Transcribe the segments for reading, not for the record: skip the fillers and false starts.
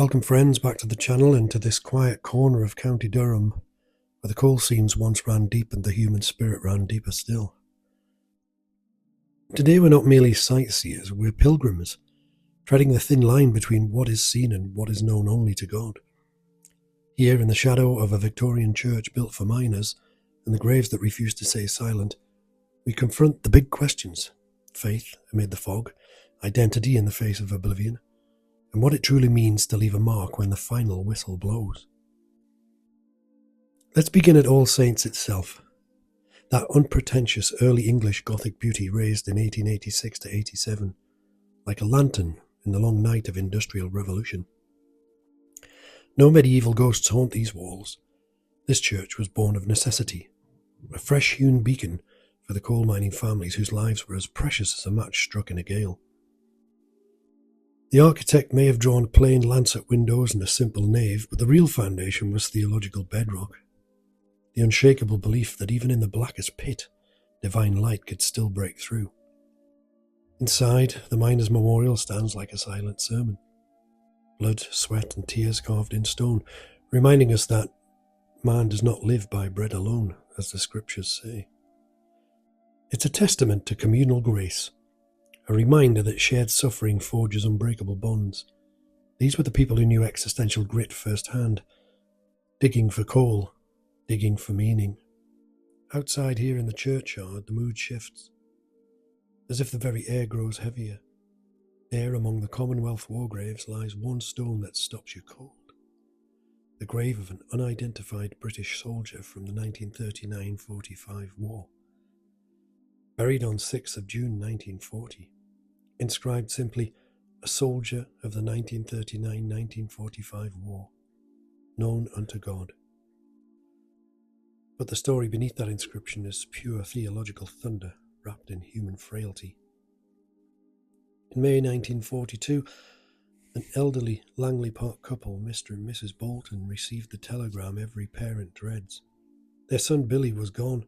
Welcome friends back to the channel and to this quiet corner of County Durham, where the coal seams once ran deep and the human spirit ran deeper still. Today we're not merely sightseers, we're pilgrims, treading the thin line between what is seen and what is known only to God. Here in the shadow of a Victorian church built for miners, and the graves that refuse to stay silent, we confront the big questions: faith amid the fog, identity in the face of oblivion, and what it truly means to leave a mark when the final whistle blows. Let's begin at All Saints itself, that unpretentious early English Gothic beauty raised in 1886 to 87, like a lantern in the long night of industrial revolution. No medieval ghosts haunt these walls. This church was born of necessity, a fresh-hewn beacon for the coal mining families whose lives were as precious as a match struck in a gale. The architect may have drawn plain lancet windows and a simple nave, but the real foundation was theological bedrock. The unshakable belief that even in the blackest pit, divine light could still break through. Inside, the miner's memorial stands like a silent sermon. Blood, sweat and tears carved in stone, reminding us that man does not live by bread alone, as the scriptures say. It's a testament to communal grace, a reminder that shared suffering forges unbreakable bonds. These were the people who knew existential grit firsthand, digging for coal, digging for meaning. Outside here in the churchyard, the mood shifts, as if the very air grows heavier. There among the Commonwealth war graves lies one stone that stops you cold. The grave of an unidentified British soldier from the 1939-45 war. Buried on 6th of June 1940. Inscribed simply, a soldier of the 1939-1945 war, known unto God. But the story beneath that inscription is pure theological thunder wrapped in human frailty. In May 1942, an elderly Langley Park couple, Mr. and Mrs. Bolton, received the telegram every parent dreads. Their son Billy was gone.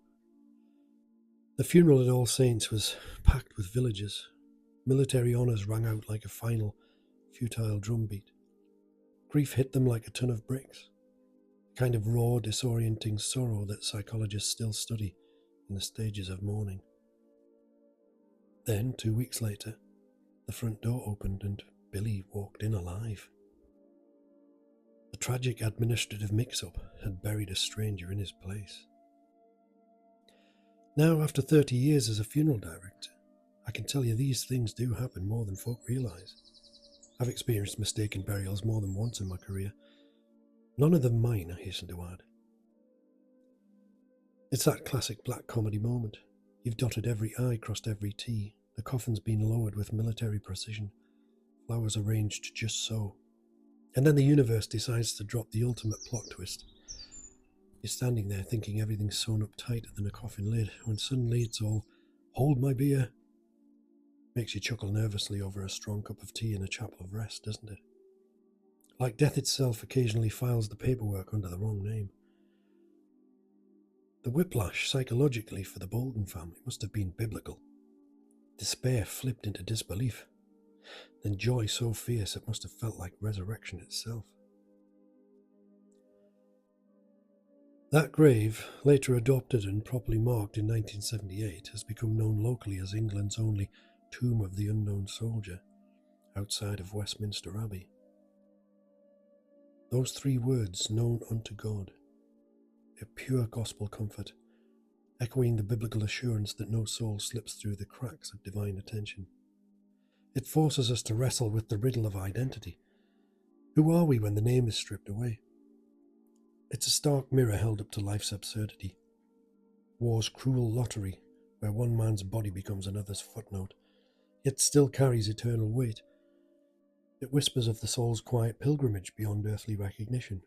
The funeral at All Saints was packed with villagers. Military honours rang out like a final, futile drumbeat. Grief hit them like a ton of bricks, a kind of raw, disorienting sorrow that psychologists still study in the stages of mourning. Then, 2 weeks later, the front door opened and Billy walked in alive. The tragic administrative mix-up had buried a stranger in his place. Now, after 30 years as a funeral director, I can tell you these things do happen more than folk realise. I've experienced mistaken burials more than once in my career. None of them mine, I hasten to add. It's that classic black comedy moment. You've dotted every I, crossed every T. The coffin's been lowered with military precision. Flowers arranged just so. And then the universe decides to drop the ultimate plot twist. You're standing there thinking everything's sewn up tighter than a coffin lid, when suddenly it's all, "Hold my beer." Makes you chuckle nervously over a strong cup of tea in a chapel of rest, doesn't it? Like death itself occasionally files the paperwork under the wrong name. The whiplash psychologically for the Bolton family must have been biblical. Despair flipped into disbelief. Then joy so fierce it must have felt like resurrection itself. That grave, later adopted and properly marked in 1978, has become known locally as England's only Tomb of the Unknown Soldier, outside of Westminster Abbey. Those 3 words, known unto God, a pure gospel comfort, echoing the biblical assurance that no soul slips through the cracks of divine attention. It forces us to wrestle with the riddle of identity. Who are we when the name is stripped away? It's a stark mirror held up to life's absurdity. War's cruel lottery, where one man's body becomes another's footnote, yet still carries eternal weight. It whispers of the soul's quiet pilgrimage beyond earthly recognition.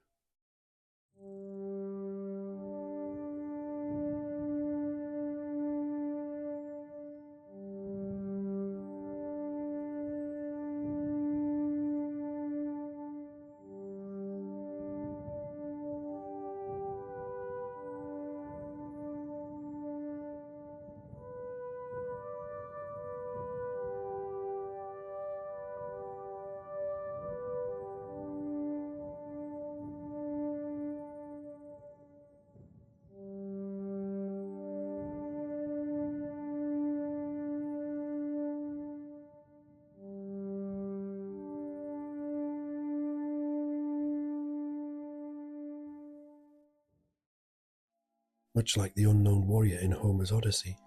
much like the unknown warrior in Homer's Odyssey,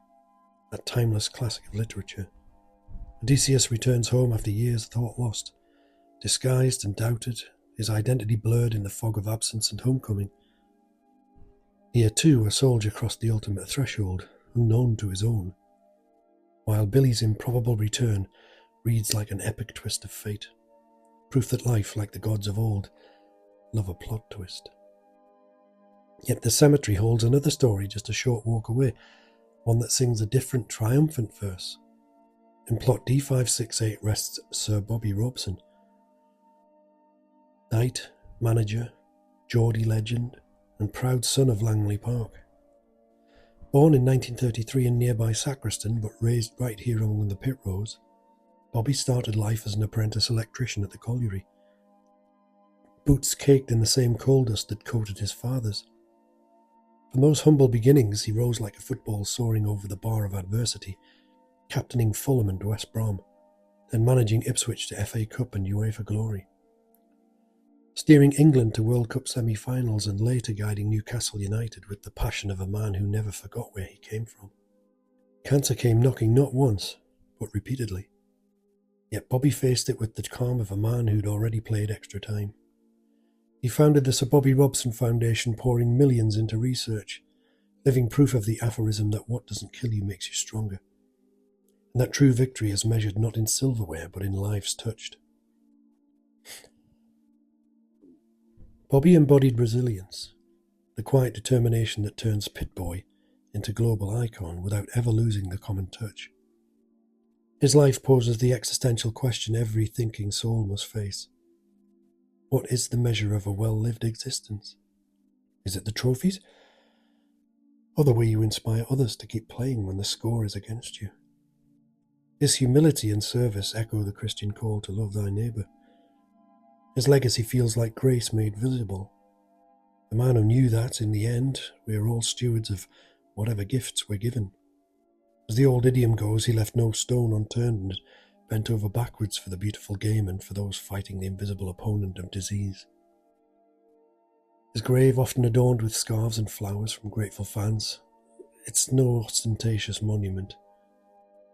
that timeless classic of literature. Odysseus returns home after years thought lost, disguised and doubted, his identity blurred in the fog of absence and homecoming. Here too a soldier crossed the ultimate threshold, unknown to his own, while Billy's improbable return reads like an epic twist of fate, proof that life, like the gods of old, love a plot twist. Yet the cemetery holds another story just a short walk away, one that sings a different, triumphant verse. In plot D568 rests Sir Bobby Robson, knight, manager, Geordie legend, and proud son of Langley Park. Born in 1933 in nearby Sacriston, but raised right here among the pit rows, Bobby started life as an apprentice electrician at the colliery. Boots caked in the same coal dust that coated his father's. From those humble beginnings, he rose like a football soaring over the bar of adversity, captaining Fulham and West Brom, then managing Ipswich to FA Cup and UEFA glory. Steering England to World Cup semi-finals and later guiding Newcastle United with the passion of a man who never forgot where he came from. Cancer came knocking not once, but repeatedly. Yet Bobby faced it with the calm of a man who'd already played extra time. He founded the Sir Bobby Robson Foundation, pouring millions into research, living proof of the aphorism that what doesn't kill you makes you stronger, and that true victory is measured not in silverware but in lives touched. Bobby embodied resilience, the quiet determination that turns pit boy into global icon without ever losing the common touch. His life poses the existential question every thinking soul must face. What is the measure of a well-lived existence? Is it the trophies? Or the way you inspire others to keep playing when the score is against you? His humility and service echo the Christian call to love thy neighbour. His legacy feels like grace made visible. The man who knew that, in the end, we are all stewards of whatever gifts we're given. As the old idiom goes, he left no stone unturned and bent over backwards for the beautiful game and for those fighting the invisible opponent of disease. His grave, often adorned with scarves and flowers from grateful fans, it's no ostentatious monument.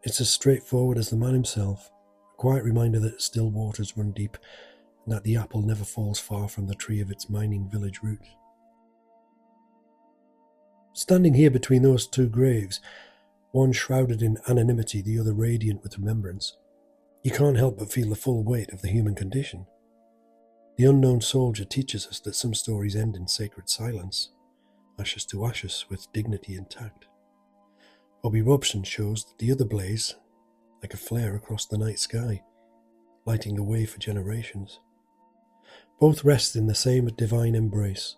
It's as straightforward as the man himself, a quiet reminder that still waters run deep and that the apple never falls far from the tree of its mining village roots. Standing here between those two graves, one shrouded in anonymity, the other radiant with remembrance, you can't help but feel the full weight of the human condition. The unknown soldier teaches us that some stories end in sacred silence, ashes to ashes with dignity intact. Bobby Robson shows that the other blaze, like a flare across the night sky, lighting the way for generations. Both rest in the same divine embrace,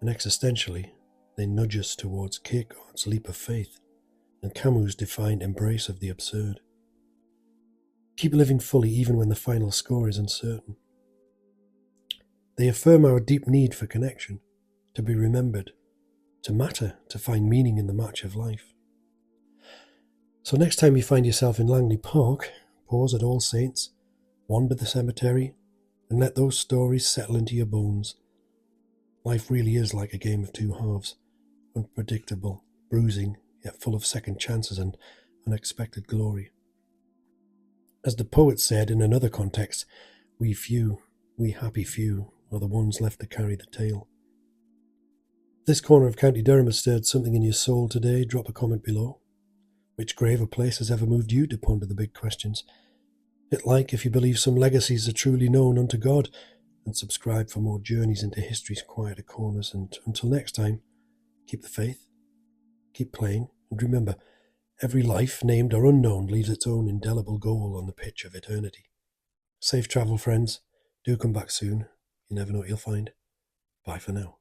and existentially, they nudge us towards Kierkegaard's leap of faith and Camus' defined embrace of the absurd. Keep living fully even when the final score is uncertain. They affirm our deep need for connection, to be remembered, to matter, to find meaning in the match of life. So next time you find yourself in Langley Park, pause at All Saints, wander the cemetery, and let those stories settle into your bones. Life really is like a game of two halves, unpredictable, bruising, yet full of second chances and unexpected glory. As the poet said in another context, we few, we happy few, are the ones left to carry the tale. If this corner of County Durham has stirred something in your soul today, drop a comment below. Which grave or place has ever moved you to ponder the big questions? Hit like if you believe some legacies are truly known unto God, and subscribe for more journeys into history's quieter corners. And until next time, keep the faith, keep playing, and remember, every life, named or unknown, leaves its own indelible goal on the pitch of eternity. Safe travel, friends. Do come back soon. You never know what you'll find. Bye for now.